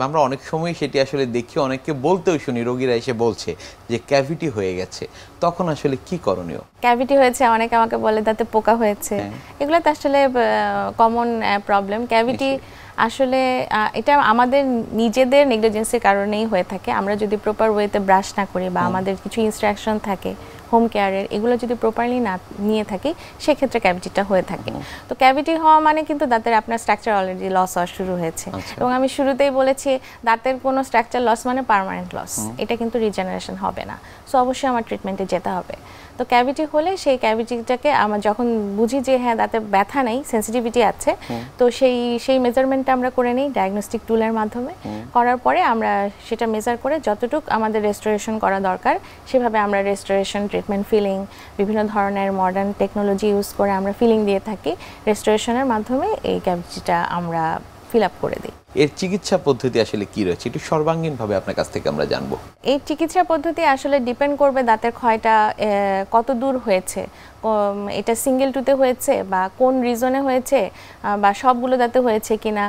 আমরা অনেক সময় সেটি আসলে দেখি, অনেককে বলতেও শুনি, রোগীরা এসে বলছে যে ক্যাভিটি হয়ে গেছে, তখন আসলে কি করণীয়? ক্যাভিটি হয়েছে, অনেকে আমাকে বলে দাঁতে পোকা হয়েছে, এগুলো তো আসলে কমন প্রবলেম। ক্যাভিটি আসলে এটা আমাদের নিজেদের নেগলিজেন্সের কারণেই হয়ে থাকে। আমরা যদি প্রপার ওয়েতে ব্রাশ না করি বা আমাদের কিছু ইনস্ট্রাকশন থাকে হোম কেয়ারের, এগুলো যদি প্রপারলি না নিয়ে থাকি, সেক্ষেত্রে ক্যাভিটিটা হয়ে থাকে। তো ক্যাভিটি হওয়া মানে কিন্তু দাঁতের আপনার স্ট্রাকচার অলরেডি লস হওয়া শুরু হয়েছে। এবং আমি শুরুতেই বলেছি দাঁতের কোনো স্ট্রাকচার লস মানে পার্মানেন্ট লস, এটা কিন্তু রিজেনারেশন হবে না। সো অবশ্যই আমার ট্রিটমেন্টে যেতে হবে। তো ক্যাভিটি হলে সেই ক্যাভিটিটাকে আমরা যখন বুঝি যে হ্যাঁ দাঁতে ব্যথা নেই, সেন্সিটিভিটি আছে, তো সেই মেজারমেন্টটা আমরা করে নিই ডায়াগনস্টিক টুলের মাধ্যমে। করার পরে আমরা সেটা মেজার করে যতটুকু আমাদের রেস্টোরেশন করা দরকার সেভাবে আমরা রেস্টোরেশন ট্রিটমেন্ট, ফিলিং, বিভিন্ন ধরনের মডার্ন টেকনোলজি ইউজ করে আমরা ফিলিং দিয়ে থাকি। রেস্টোরেশনের মাধ্যমে এই ক্যাভিটিটা আমরা ফিল আপ করে দিই। এর চিকিৎসা পদ্ধতি আসলে কি রয়েছে, একটু সর্বাঙ্গীনভাবে আপনার কাছ থেকে আমরা জানবো। এই চিকিৎসা পদ্ধতি আসলে ডিপেন্ড করবে দাঁতের ক্ষয়টা কত দূর হয়েছে, এটা সিঙ্গেল টুতে হয়েছে বা কোন রিজনে হয়েছে বা সবগুলো দাঁতে হয়েছে কিনা,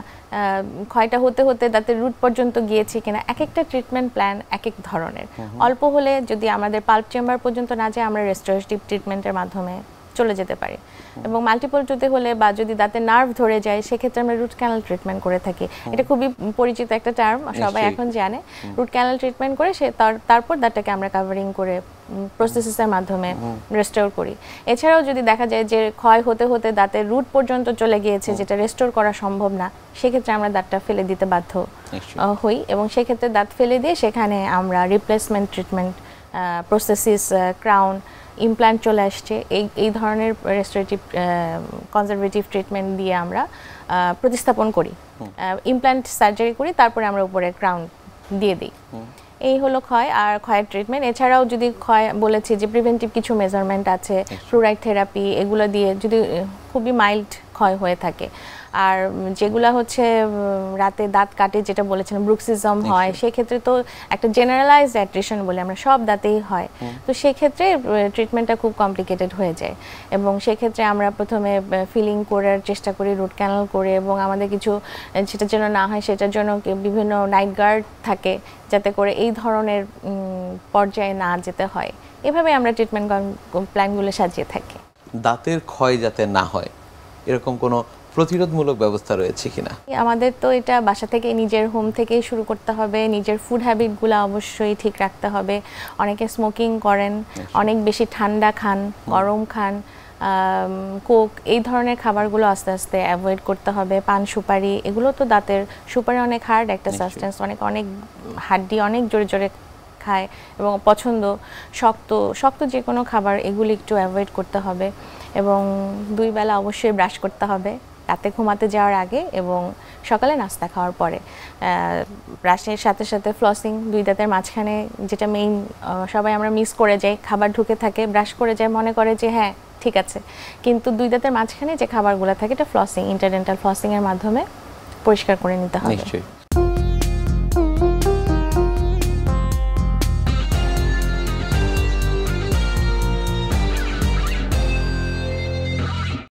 ক্ষয়টা হতে হতে দাঁতের রুট পর্যন্ত গিয়েছে কিনা। এক একটা ট্রিটমেন্ট প্ল্যান এক এক ধরনের। অল্প হলে যদি আমাদের পাল্প চেম্বার পর্যন্ত না যায়, আমরা রেস্টোরেটিভ ট্রিটমেন্টের মাধ্যমে চলে যেতে পারি। এবং মাল্টিপল টুতে হলে বা যদি দাঁতে নার্ভ ধরে যায়, সেক্ষেত্রে আমরা রুট ক্যানাল ট্রিটমেন্ট করে থাকি। এটা খুবই পরিচিত একটা টার্ম, সবাই এখন জানে। রুট ক্যানাল ট্রিটমেন্ট করে তারপর দাঁতটাকে আমরা কাভারিং করে প্রসেসের মাধ্যমে রেস্টোর করি। এছাড়াও যদি দেখা যায় যে ক্ষয় হতে হতে দাঁতের রুট পর্যন্ত চলে গিয়েছে, যেটা রেস্টোর করা সম্ভব না, সেক্ষেত্রে আমরা দাঁতটা ফেলে দিতে বাধ্য হই। এবং সেক্ষেত্রে দাঁত ফেলে দিয়ে সেখানে আমরা রিপ্লেসমেন্ট ট্রিটমেন্ট, প্রসেসিস, ক্রাউন, ইমপ্ল্যান্ট চলে আসছে, এই ধরনের রেস্টোরেটিভ কনজারভেটিভ ট্রিটমেন্ট দিয়ে আমরা প্রতিস্থাপন করি। ইমপ্ল্যান্ট সার্জারি করি, তারপরে আমরা উপরে ক্রাউন দিয়ে দিই। এই হলো ক্ষয় আর ক্ষয়ের ট্রিটমেন্ট। এছাড়াও যদি ক্ষয় বলেছি যে প্রিভেন্টিভ কিছু মেজারমেন্ট আছে, ফ্লুরাইড থেরাপি, এগুলো দিয়ে যদি খুবই মাইল্ড ক্ষয় হয়ে থাকে। আর যেগুলো হচ্ছে রাতে দাঁত কাটে, যেটা বলেছিলাম ব্রুক্সিজম হয়, সেক্ষেত্রে তো একটা জেনারেলাইজড অ্যাট্রিশন বলে আমরা সব দাঁতেই হয়। তো সেক্ষেত্রে ট্রিটমেন্টটা খুব কমপ্লিকেটেড হয়ে যায়। এবং সেক্ষেত্রে আমরা প্রথমে ফিলিং করার চেষ্টা করি, রুট ক্যানাল করে, এবং আমাদের কিছু সেটার জন্য না হয় সেটার জন্য বিভিন্ন নাইট গার্ড থাকে, যাতে করে এই ধরনের পর্যায়ে না যেতে হয়। এভাবে আমরা ট্রিটমেন্ট প্ল্যানগুলো সাজিয়ে থাকি। দাঁতের ক্ষয় যাতে না হয় এরকম কোনো প্রতিরোধমূলক ব্যবস্থা রয়েছে কিনা? আমাদের তো এটা বাসা থেকে, নিজের হোম থেকেই শুরু করতে হবে। নিজের ফুড হ্যাবিটগুলো অবশ্যই ঠিক রাখতে হবে। অনেকে স্মোকিং করেন, অনেক বেশি ঠান্ডা খান, গরম খান, কোক, এই ধরনের খাবারগুলো আস্তে আস্তে অ্যাভয়েড করতে হবে। পান সুপারি, এগুলো তো দাঁতের, সুপারি অনেক হার্ড একটা সাবস্টেন্স, অনেক হাড্ডি অনেক জোরে জোরে খায় এবং পছন্দ শক্ত যে কোনো খাবার, এগুলি একটু অ্যাভয়েড করতে হবে। এবং 2 বেলা অবশ্যই ব্রাশ করতে হবে রাতে ঘুমাতে যাওয়ার আগে এবং সকালে নাস্তা খাওয়ার পরে। ব্রাশের সাথে সাথে ফ্লসিং, 2 দাঁতের মাঝখানে, যেটা মেইন সবাই আমরা মিস করে যাই। খাবার ঢুকে থাকে, ব্রাশ করে যায়, মনে করে যে হ্যাঁ ঠিক আছে, কিন্তু 2 দাঁতের মাঝখানে যে খাবারগুলো থাকে, এটা ফ্লসিং, ইন্টারডেন্টাল ফ্লসিং এর মাধ্যমে পরিষ্কার করে নিতে হবে।